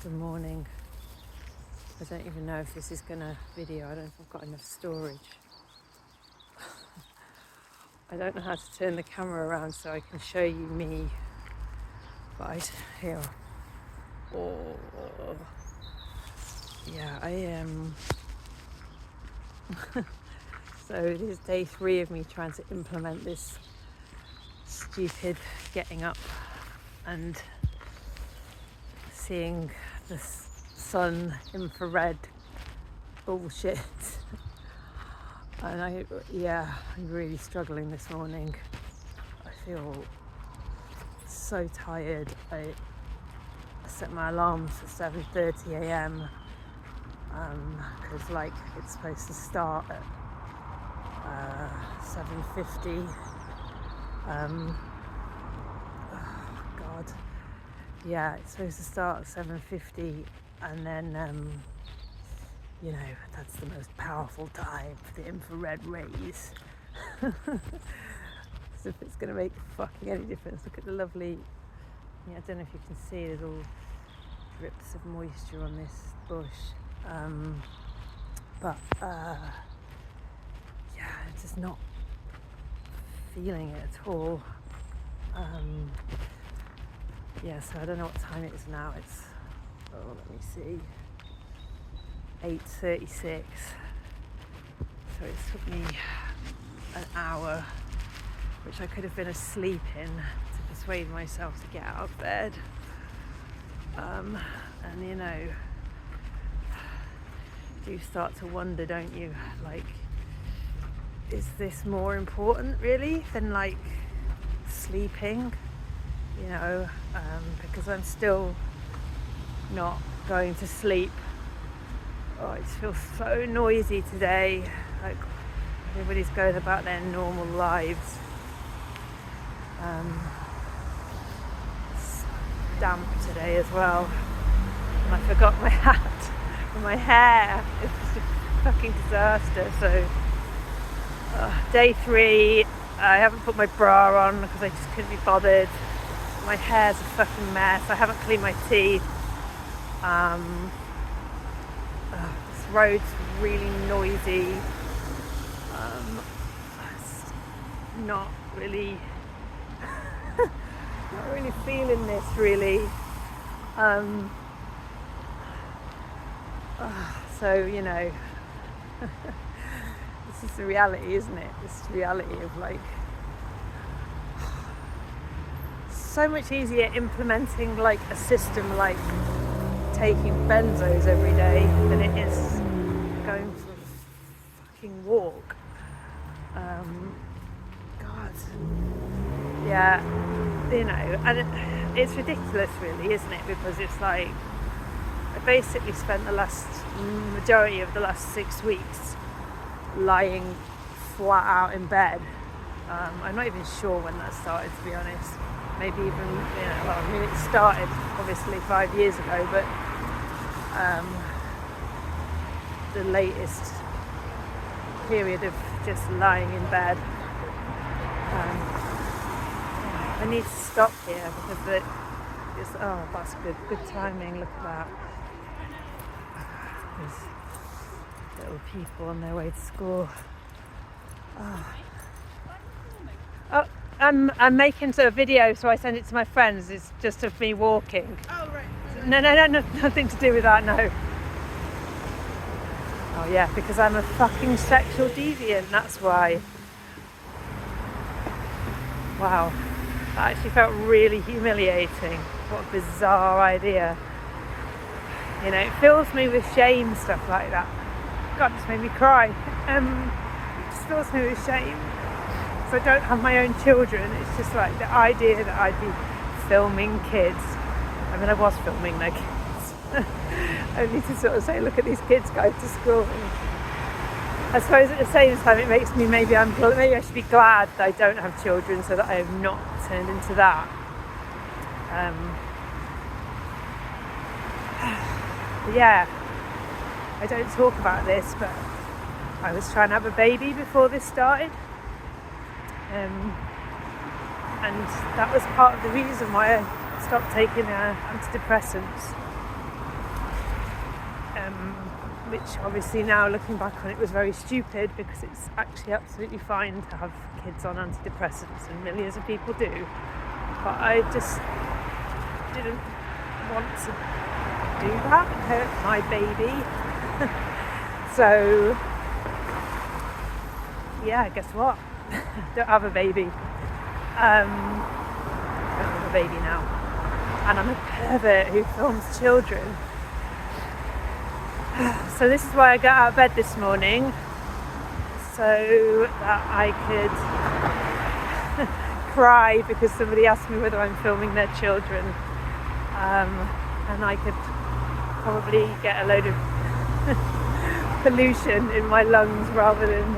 Good morning. I don't even know if this is gonna video. I don't know if I've got enough storage. I don't know how to turn the camera around so I can show you me. But here. Oh, yeah, I am. So this is day 3 of me trying to implement this stupid getting up and seeing the sun infrared bullshit. And I'm really struggling this morning. I feel so tired. I set my alarm for 7:30 a.m. Because it's supposed to start at 7:50. Yeah, it's supposed to start at 7:50, and then that's the most powerful time for the infrared rays. As if it's going to make fucking any difference. Look at the lovely, I don't know if you can see, there's all drips of moisture on this bush. I'm just not feeling it at all. So I don't know what time it is now. It's, let me see, 8:36. So it took me an hour, which I could have been asleep in, to persuade myself to get out of bed. You start to wonder, don't you? Is this more important really than sleeping? Because I'm still not going to sleep. Oh, it feels so noisy today. Everybody's going about their normal lives. It's damp today as well. And I forgot my hat and my hair. It's just a fucking disaster. So, day 3, I haven't put my bra on because I just couldn't be bothered. My hair's a fucking mess. I haven't cleaned my teeth. This road's really noisy. It's not really feeling this really. This is the reality, isn't it? This reality of so much easier implementing a system like taking benzos every day than it is going for a fucking walk. And it's ridiculous really, isn't it? Because it's I basically spent the majority of the last 6 weeks lying flat out in bed. I'm not even sure when that started, to be honest. Maybe even, it started obviously 5 years ago, but the latest period of just lying in bed. I need to stop here because that's good timing. Look at that. There's little people on their way to school. I'm making a video, so I send it to my friends. It's just of me walking. Oh, right. No, nothing to do with that, no. Oh, yeah, because I'm a fucking sexual deviant, that's why. Wow, that actually felt really humiliating. What a bizarre idea. It fills me with shame, stuff like that. God, it's made me cry. It just fills me with shame. So I don't have my own children. It's just the idea that I'd be filming kids. I mean, I was filming their kids. Only to sort of say, look at these kids going to school. And I suppose at the same time it makes me, maybe I should be glad that I don't have children so that I have not turned into that. I don't talk about this, but I was trying to have a baby before this started. And that was part of the reason why I stopped taking antidepressants. which obviously now looking back on it was very stupid, because it's actually absolutely fine to have kids on antidepressants, and millions of people do, but I just didn't want to do that and hurt my baby. So yeah, guess what? Don't have a baby. Don't have a baby now, and I'm a pervert who films children. So this is why I got out of bed this morning, so that I could cry because somebody asked me whether I'm filming their children, and I could probably get a load of pollution in my lungs rather than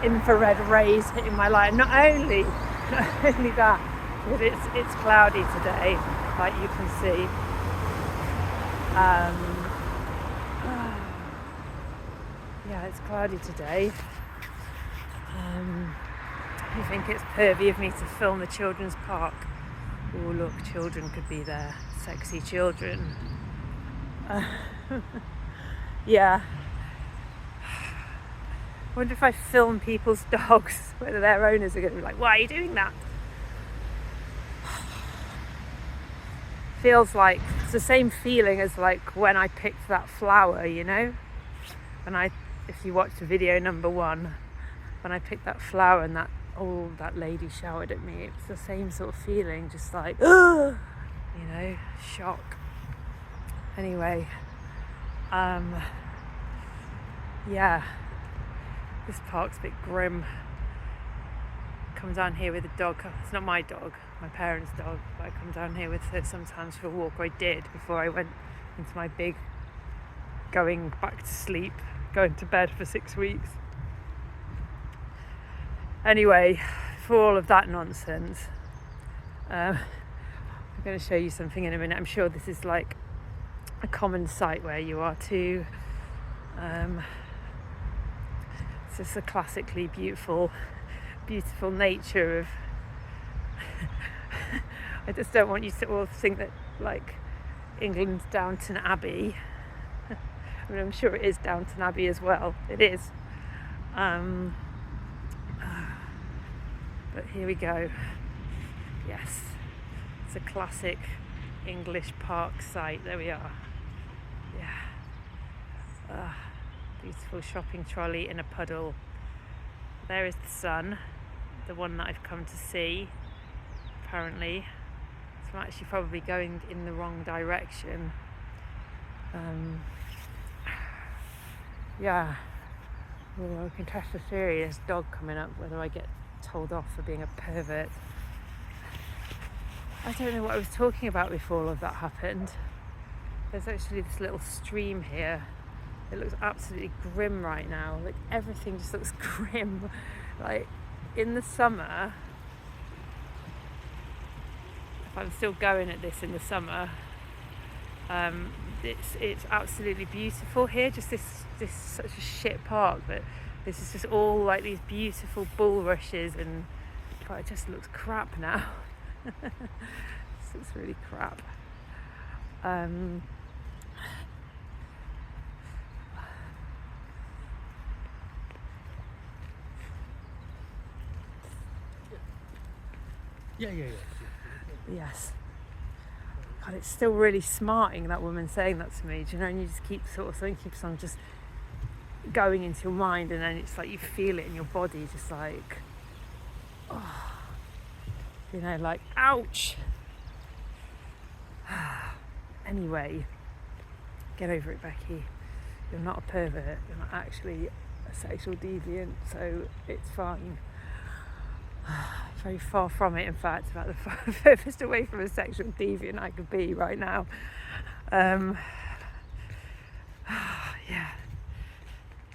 infrared rays hitting my light. Not only that, but it's cloudy today, like you can see. Yeah, it's cloudy today. You think it's pervy of me to film the children's park? Oh look, children could be there, sexy children. Yeah. I wonder if I film people's dogs, whether their owners are going to be like, why are you doing that? Feels like it's the same feeling as like when I picked that flower, you know? If you watched video number 1, when I picked that flower and that lady shouted at me, it's the same sort of feeling, just like, you know, shock. Anyway, yeah, this park's a bit grim. Come down here with a dog. It's not my dog, my parents' dog, but I come down here with her sometimes for a walk, or I did before I went into my big going back to sleep, going to bed for 6 weeks. Anyway, for all of that nonsense, I'm going to show you something in a minute. I'm sure this is like a common sight where you are too. It's just a classically beautiful nature of I just don't want you to all think that like England's Downton Abbey. I mean, I'm sure it is Downton Abbey as well. It is. But here we go. Yes, it's a classic English park site. There we are. Yeah. Beautiful shopping trolley in a puddle. There is the sun, the one that I've come to see, apparently. So I'm actually probably going in the wrong direction. Yeah. Well, I can test the theory. There's a dog coming up, whether I get told off for being a pervert. I don't know what I was talking about before all of that happened. There's actually this little stream here. It looks absolutely grim right now. Like everything just looks grim. Like in the summer, if I'm still going at this in the summer, it's absolutely beautiful here. Just this such a shit park, but this is just all like these beautiful bulrushes, and but it just looks crap now. This looks really crap. Yeah. Yes. God, it's still really smarting, that woman saying that to me, do you know, and you just keep sort of something keeps on just going into your mind, and then it's like you feel it in your body, just like, oh, you know, like, ouch. Anyway, get over it, Becky. You're not a pervert, you're not actually a sexual deviant, so it's fine. Very far from it, in fact, about the furthest away from a sexual deviant I could be right now. Yeah,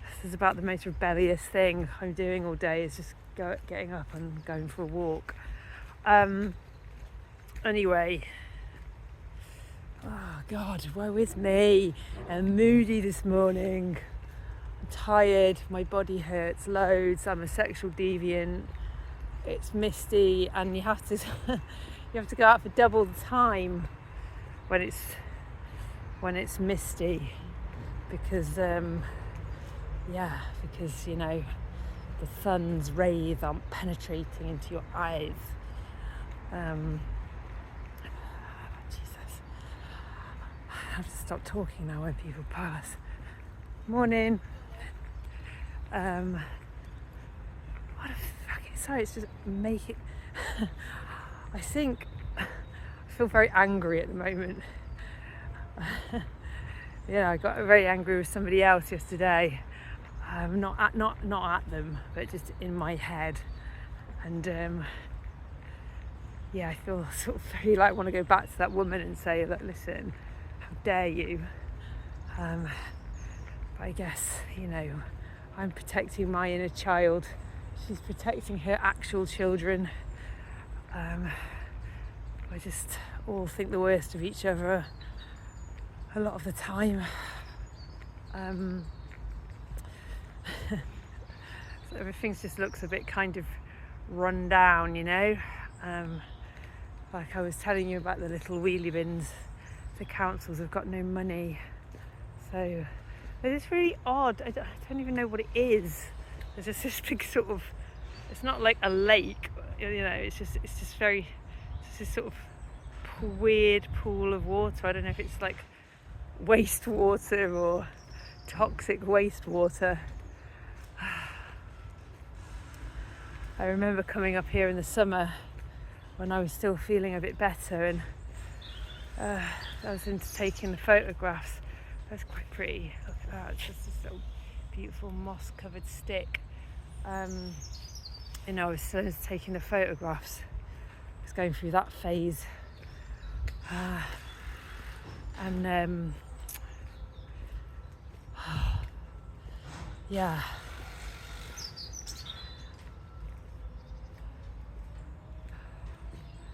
this is about the most rebellious thing I'm doing all day, is just getting up and going for a walk. Anyway, oh God, woe is me. I'm moody this morning. I'm tired, my body hurts loads, I'm a sexual deviant. It's misty, and you have to go out for double the time when it's misty. because because you know the sun's rays aren't penetrating into your eyes. Jesus, I have to stop talking now when people pass. Morning. What a fucking, sorry, it's just making I think I feel very angry at the moment. I got very angry with somebody else yesterday. Not at them, but just in my head. And I feel sort of very like want to go back to that woman and say, look, listen, how dare you? But I guess, I'm protecting my inner child. She's protecting her actual children. I just all think the worst of each other a lot of the time. So everything just looks a bit kind of run down, like I was telling you about the little wheelie bins. The councils have got no money, so it's really odd. I don't even know what it is. There's just this big sort of, it's not like a lake, it's just this sort of weird pool of water. I don't know if it's like wastewater or toxic wastewater. I remember coming up here in the summer when I was still feeling a bit better, and I was into taking the photographs. That's quite pretty. Look at that. It's just this little beautiful moss covered stick. I was still into taking the photographs. I was going through that phase.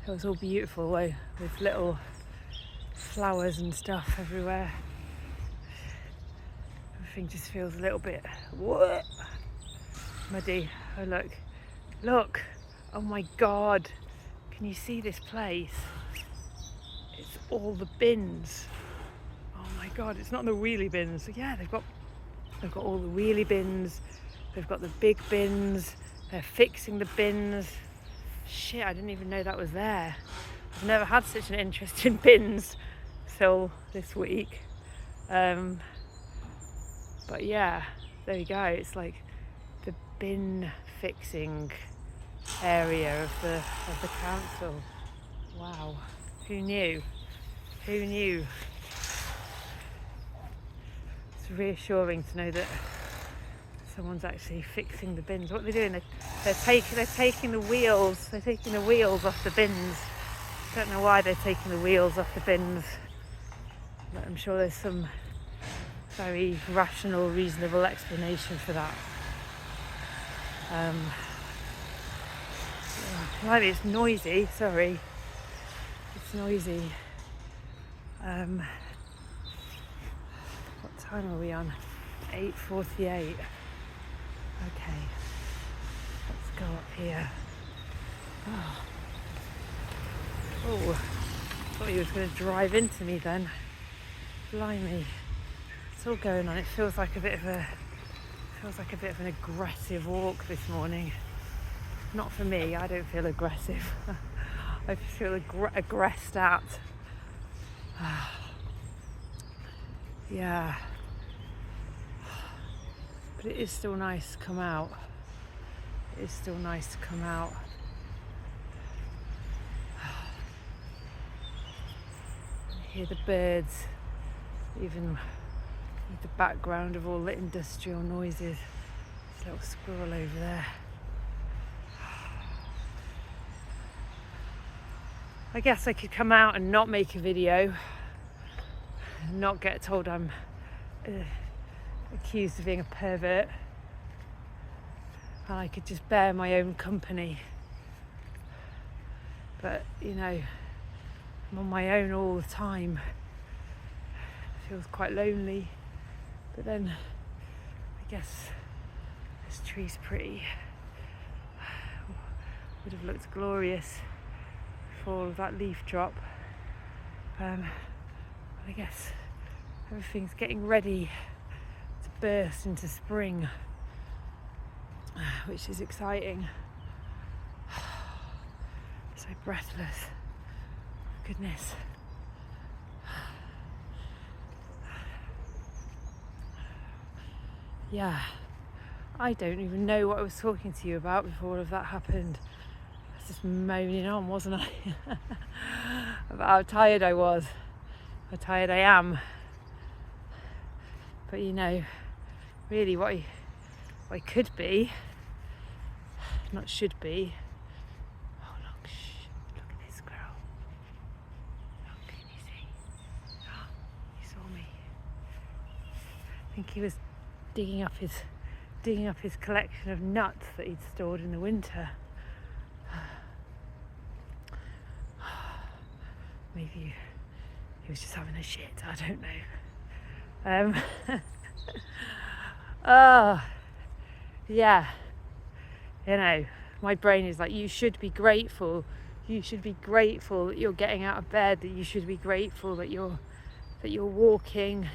It was all beautiful though, with little flowers and stuff everywhere. Everything just feels a little bit muddy. Oh look, oh my God, can you see this place? It's all the bins. Oh my God, it's not the wheelie bins. Yeah, they've got all the wheelie bins, they've got the big bins, they're fixing the bins. Shit, I didn't even know that was there. I've never had such an interest in bins till this week. But yeah, there you go. It's like the bin fixing area of the council. Wow, who knew? It's reassuring to know that someone's actually fixing the bins. What are they doing? They're taking the wheels. They're taking the wheels off the bins. I don't know why they're taking the wheels off the bins, but I'm sure there's some very rational, reasonable explanation for that. Maybe it's noisy. Sorry, it's noisy. What time are we on? 8:48. Okay, let's go up here. Oh, thought he was going to drive into me then. Blimey, it's all going on. It feels like a bit of an aggressive walk this morning. Not for me. I don't feel aggressive. I feel aggressed at. Yeah. But it is still nice to come out. Hear the birds, even with the background of all the industrial noises. There's a little squirrel over there. I guess I could come out and not make a video, and not get told I'm accused of being a pervert, and I could just bear my own company. But I'm on my own all the time. It feels quite lonely, but then I guess this tree's pretty. Would have looked glorious before all of that leaf drop. I guess everything's getting ready burst into spring, which is exciting. So breathless. Goodness. Yeah, I don't even know what I was talking to you about before all of that happened. I was just moaning on, wasn't I? About how tired I was, how tired I am. But really what I could be, not should be. Oh look, look at this girl. Look, can you see? Oh, he saw me. I think he was digging up his collection of nuts that he'd stored in the winter. Maybe he was just having a shit, I don't know. Oh, yeah. My brain is like, you should be grateful. You should be grateful that you're getting out of bed, that you should be grateful that you're walking.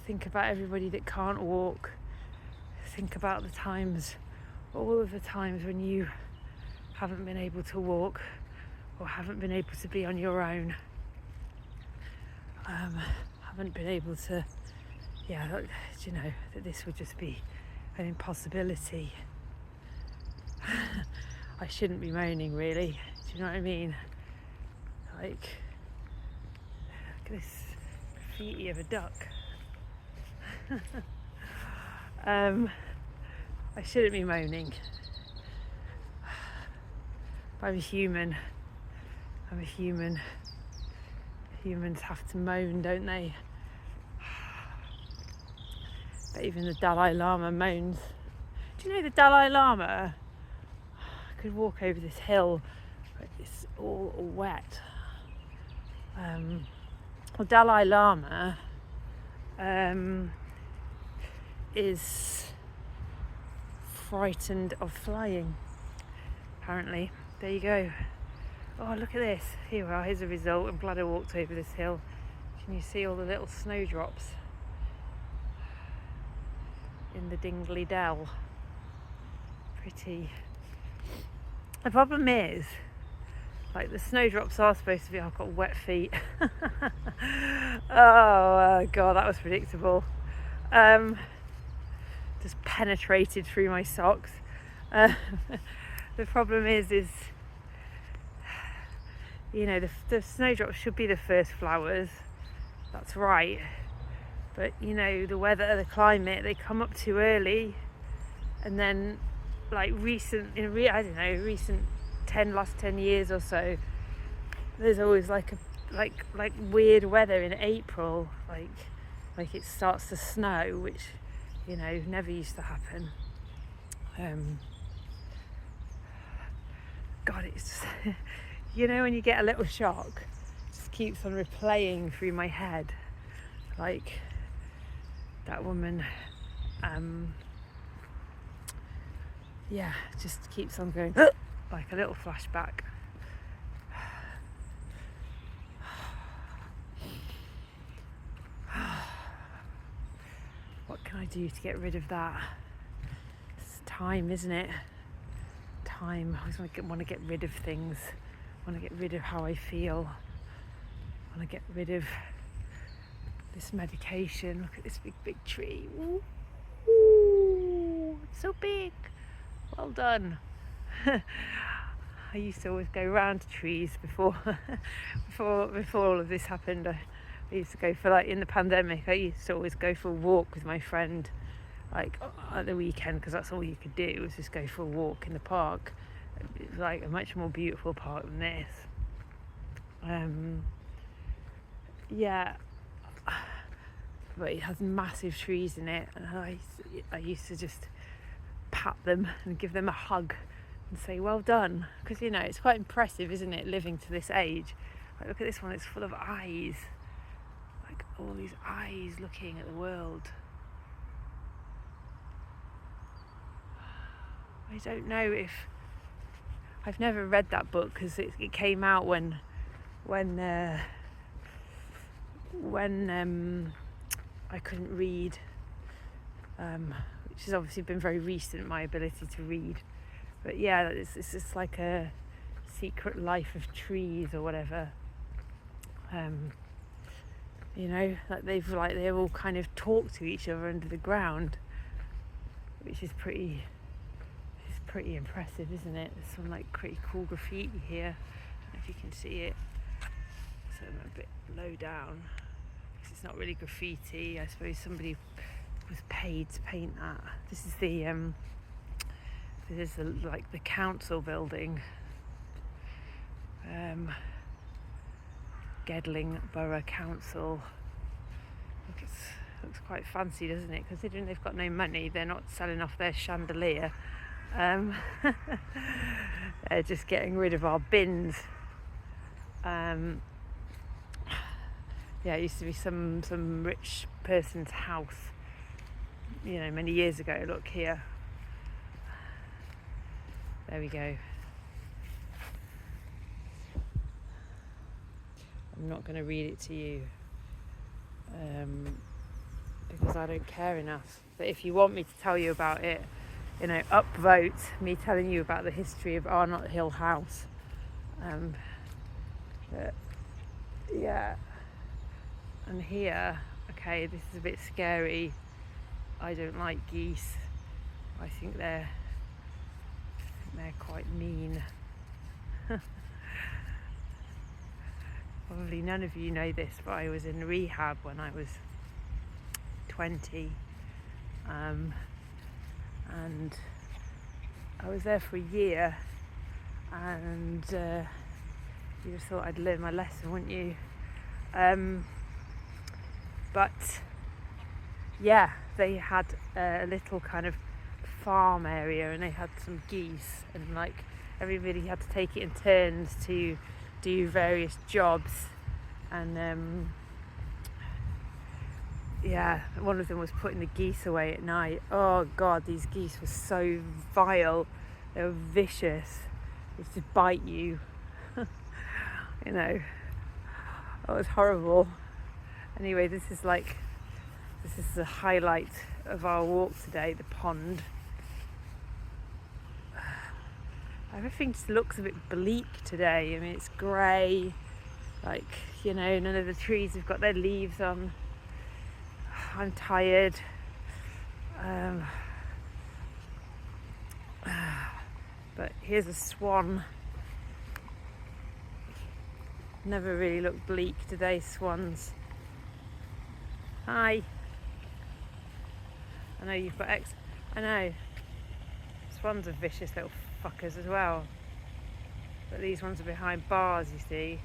Think about everybody that can't walk. Think about all of the times when you haven't been able to walk or haven't been able to be on your own. Haven't been able to, that this would just be an impossibility. I shouldn't be moaning, really. Do you know what I mean? Like, look at this graffiti of a duck. I shouldn't be moaning. I'm a human. Humans have to moan, don't they? But even the Dalai Lama moans. Do you know the Dalai Lama? I could walk over this hill, but it's all wet. The Dalai Lama is frightened of flying, apparently. There you go. Oh, look at this. Here we are. Here's a result. I'm glad I walked over this hill. Can you see all the little snowdrops in the Dingley Dell? Pretty. The problem is, like, the snowdrops are supposed to be, I've got wet feet. Oh God, that was predictable. Just penetrated through my socks. The problem is the snowdrops should be the first flowers. That's right. But the weather, the climate, they come up too early, and then like recent 10 years or so, there's always like weird weather in April, like it starts to snow, which never used to happen. God, it's just when you get a little shock, it just keeps on replaying through my head, like that woman. Just keeps on going like a little flashback. What can I do to get rid of that? It's time, isn't it? Time. I always want to get rid of things. I want to get rid of how I feel. I want to get rid of this medication. Look at this big tree. Ooh, it's so big. Well done. I used to always go round to trees before all of this happened. I used to go for, like, in the pandemic, I used to always go for a walk with my friend, like at the weekend, because that's all you could do was just go for a walk in the park. It was like a much more beautiful park than this. But it has massive trees in it, and I used to just pat them and give them a hug and say well done, because it's quite impressive, isn't it, living to this age. Like, look at this one, it's full of eyes, like all these eyes looking at the world. I don't know if I've never read that book, because it came out when I couldn't read, which has obviously been very recent, my ability to read. But yeah, it's just like a secret life of trees or whatever. You know, like they all kind of talk to each other under the ground, which is pretty impressive, isn't it? There's some like pretty cool graffiti here. I don't know if you can see it. So I'm a bit low down. It's not really graffiti. I suppose somebody was paid to paint that. This is the like the council building. Gedling Borough Council. Looks quite fancy, doesn't it? Considering they've got no money, they're not selling off their chandelier. They're just getting rid of our bins. Yeah, it used to be some rich person's house, you know, many years ago. Look here. There we go. I'm not going to read it to you because I don't care enough. But if you want me to tell you about it, you know, upvote me telling you about the history of Arnott Hill House. But yeah, and here, okay, this is a bit scary. I don't like geese. I think they're quite mean. Probably none of you know this, but I was in rehab when I was 20, and I was there for a year, and you just thought I'd learn my lesson, wouldn't you? But yeah, they had a little kind of farm area, and they had some geese, and like everybody had to take it in turns to do various jobs, and yeah, one of them was putting the geese away at night. Oh god, these geese were so vile. They were vicious. They used to bite you. You know, it was horrible. Anyway, this is the highlight of our walk today, the pond. Everything just looks a bit bleak today. I mean, it's grey, like, you know, none of the trees have got their leaves on. I'm tired. But here's a swan. Never really looked bleak today, swans. Hi. I know you've got I know. Swans are vicious little fuckers as well. But these ones are behind bars, you see.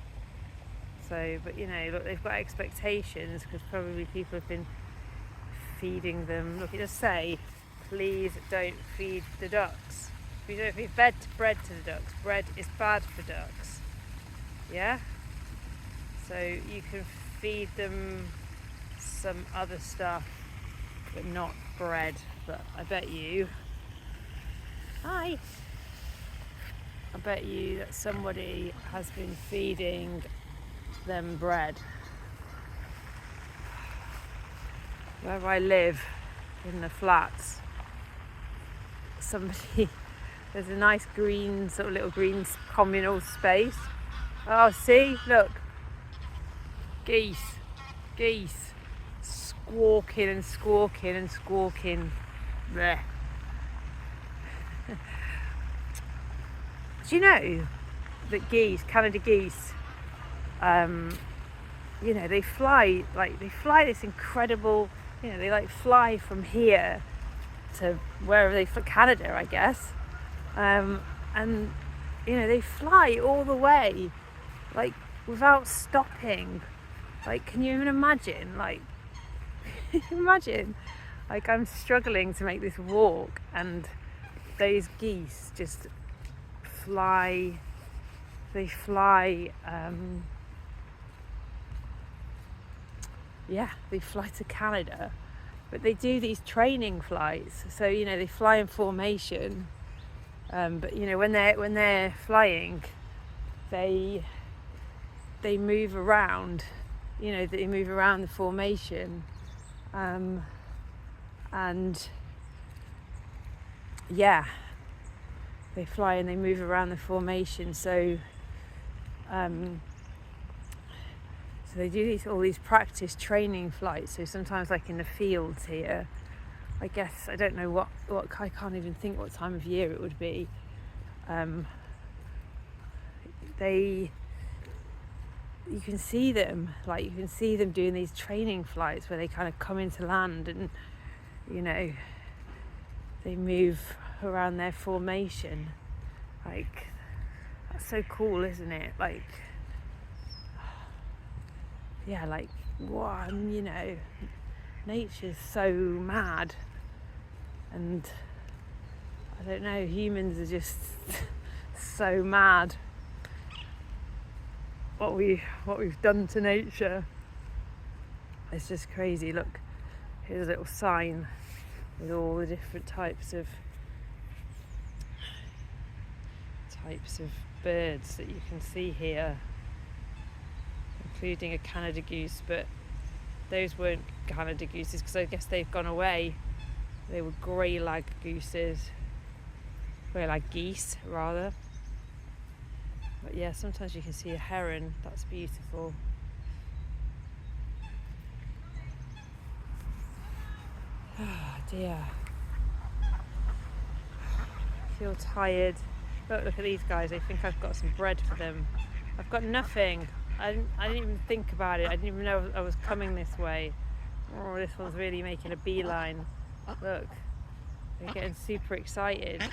So, but you know, look, they've got expectations because probably people have been feeding them. Look, it does say, please don't feed the ducks. If you don't feed bread to the ducks, bread is bad for ducks. Yeah? So you can feed them some other stuff, but not bread. But I bet you, hi, I bet you that somebody has been feeding them bread. Where I live, in the flats, there's a nice green, sort of little green communal space. Oh, see, look, geese, squawking and squawking and squawking. Blech. Do you know that Canada geese, you know, they fly this incredible, you know, they fly from here to wherever they fly, Canada, I guess, and you know, they fly all the way, without stopping. Can you even imagine? Imagine, I'm struggling to make this walk, and those geese just fly. They fly. They fly to Canada, but they do these training flights. So you know, they fly in formation. But you know, when they're flying, they move around. You know, they move around the formation, and and yeah, they fly and they move around the formation. So so they do all these practice training flights. So sometimes, like in the fields here, I guess, I don't know what I can't even think what time of year it would be. You can see them, like you can see them doing these training flights where they kind of come into land and, you know, they move around their formation. Like, that's so cool, isn't it? Like, yeah, like, wow, you know, nature's so mad, and I don't know, humans are just so mad. What we've done to nature, it's just crazy. Look, here's a little sign with all the different types of birds that you can see here, including a Canada goose, but those weren't Canada gooses because I guess they've gone away. They were grey lag geese rather. But yeah, sometimes you can see a heron. That's beautiful. Oh dear. I feel tired. Look at these guys. They think I've got some bread for them. I've got nothing. I didn't even think about it. I didn't even know I was coming this way. Oh, this one's really making a beeline. Look, they're getting super excited.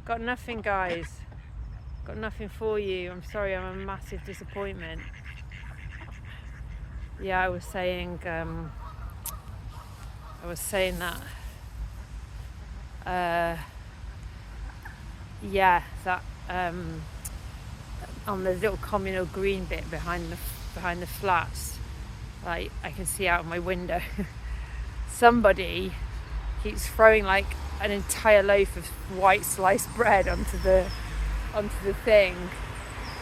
Got nothing, guys. Got nothing for you. I'm sorry, I'm a massive disappointment. Yeah, I was saying that on the little communal green bit behind the flats, like I can see out of my window, somebody keeps throwing like an entire loaf of white sliced bread onto the thing,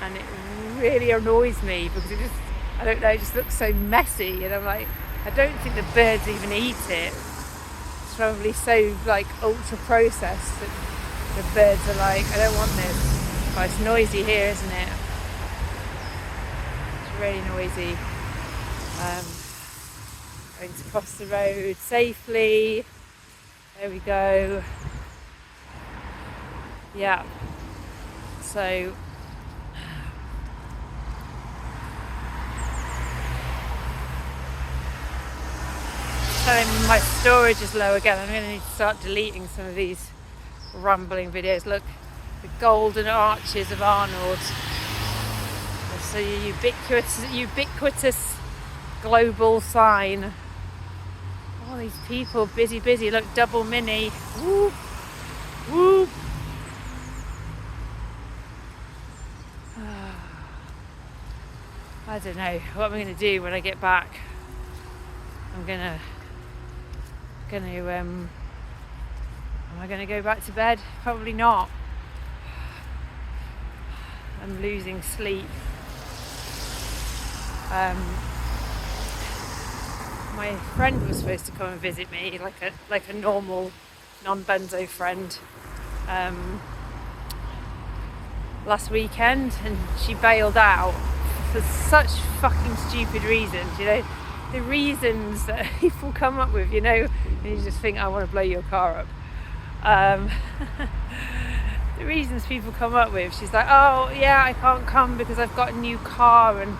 and it really annoys me because it just looks so messy, and I'm like, I don't think the birds even eat it. It's probably so like ultra processed that the birds are like, I don't want this. Oh, it's noisy here, isn't it? It's really noisy. Going to cross the road safely. There we go. Yeah. So my storage is low again. I'm going to need to start deleting some of these rambling videos. Look, the golden arches of Arnold. So ubiquitous global sign. All these people busy. Look, double mini. Whoop, whoop. I don't know what I'm going to do when I get back. Am I going to go back to bed? Probably not. I'm losing sleep. My friend was supposed to come and visit me, like a normal non-benzo friend, last weekend, and she bailed out for such fucking stupid reasons, you know, the reasons that people come up with, you know, and you just think, I want to blow your car up. The reasons people come up with, she's like, oh yeah, I can't come because I've got a new car, and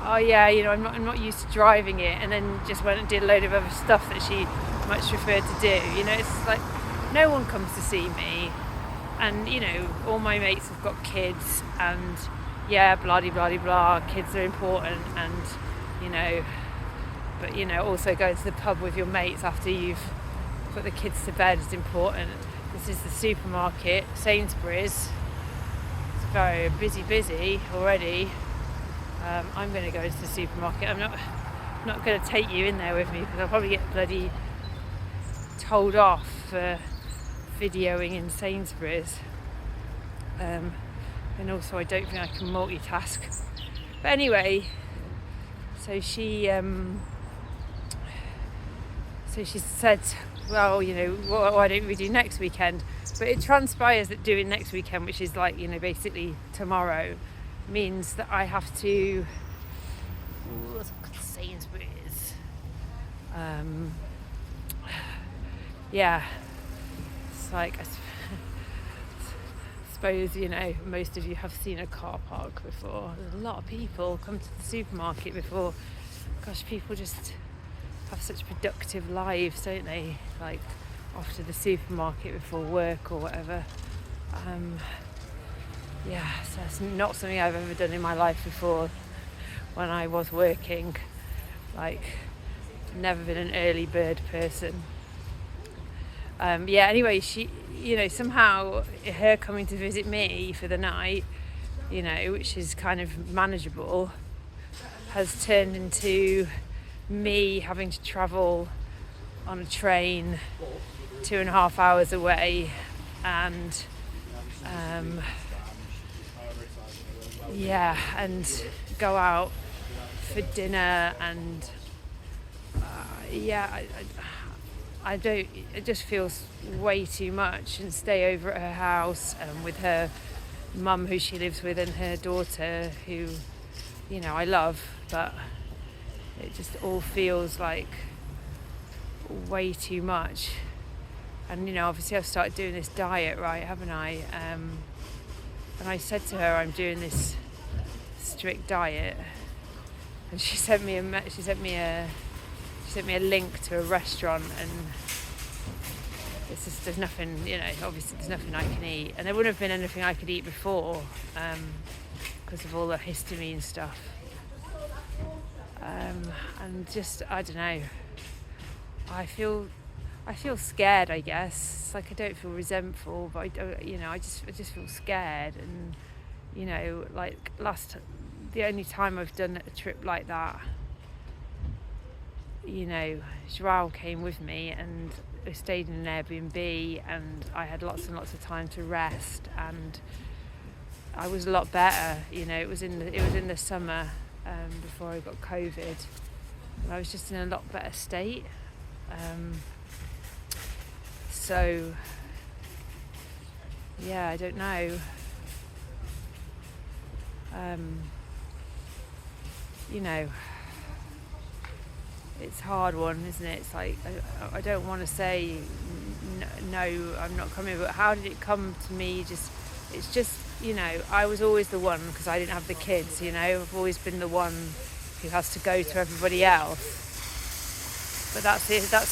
oh yeah, you know, I'm not used to driving it, and then just went and did a load of other stuff that she much preferred to do. You know, it's like no one comes to see me, and you know, all my mates have got kids, and yeah, blah blah blah, kids are important, and you know, but you know, also going to the pub with your mates after you've put the kids to bed is important. This is the supermarket, Sainsbury's. It's very busy already. I'm going to go into the supermarket. I'm not going to take you in there with me because I'll probably get bloody told off for videoing in Sainsbury's. And also I don't think I can multitask. But anyway, so she said, well, why don't we do next weekend? But it transpires that doing next weekend, which is like, basically tomorrow, means that I have to Sainsbury's. Yeah, it's like I suppose most of you have seen a car park before. There's a lot of people come to the supermarket before. Gosh, people just have such productive lives, don't they? Like off to the supermarket before work or whatever. So that's not something I've ever done in my life before when I was working. Like, never been an early bird person. Anyway, she, somehow her coming to visit me for the night, which is kind of manageable, has turned into me having to travel on a train 2.5 hours away and and go out for dinner and I don't, it just feels way too much, and stay over at her house with her mum who she lives with and her daughter who I love, but it just all feels like way too much. And obviously I've started doing this diet, right, haven't I? And I said to her I'm doing this strict diet, and she sent me a link to a restaurant, and there's nothing, obviously there's nothing I can eat, and there wouldn't have been anything I could eat before because of all the histamine stuff. And just, I don't know, I feel scared, I guess. It's like I don't feel resentful, but I don't, I just feel scared. And like the only time I've done a trip like that, Joao came with me and I stayed in an Airbnb, and I had lots and lots of time to rest, and I was a lot better. It was in the summer before I got COVID, and I was just in a lot better state. So I don't know. It's a hard one, isn't it? It's like I don't want to say no, I'm not coming, but how did it come to me? It's just I was always the one, because I didn't have the kids. I've always been the one who has to go to everybody else. But that's it. Oh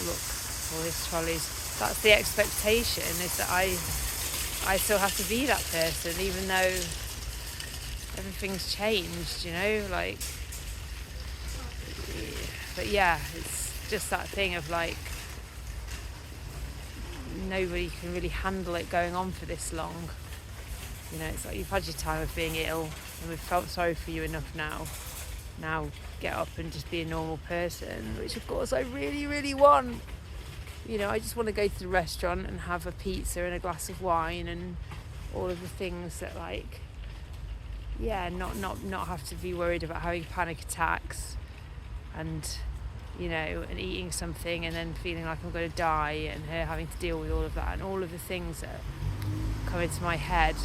look, all these trolleys. That's the expectation, is that I still have to be that person, even though everything's changed. Like. But it's just that thing of like nobody can really handle it going on for this long. It's like you've had your time of being ill and we've felt sorry for you enough now. Now get up and just be a normal person, which of course I really, really want. I just want to go to the restaurant and have a pizza and a glass of wine and all of the things that not have to be worried about having panic attacks and and eating something and then feeling like I'm going to die, and her having to deal with all of that and all of the things that come into my head.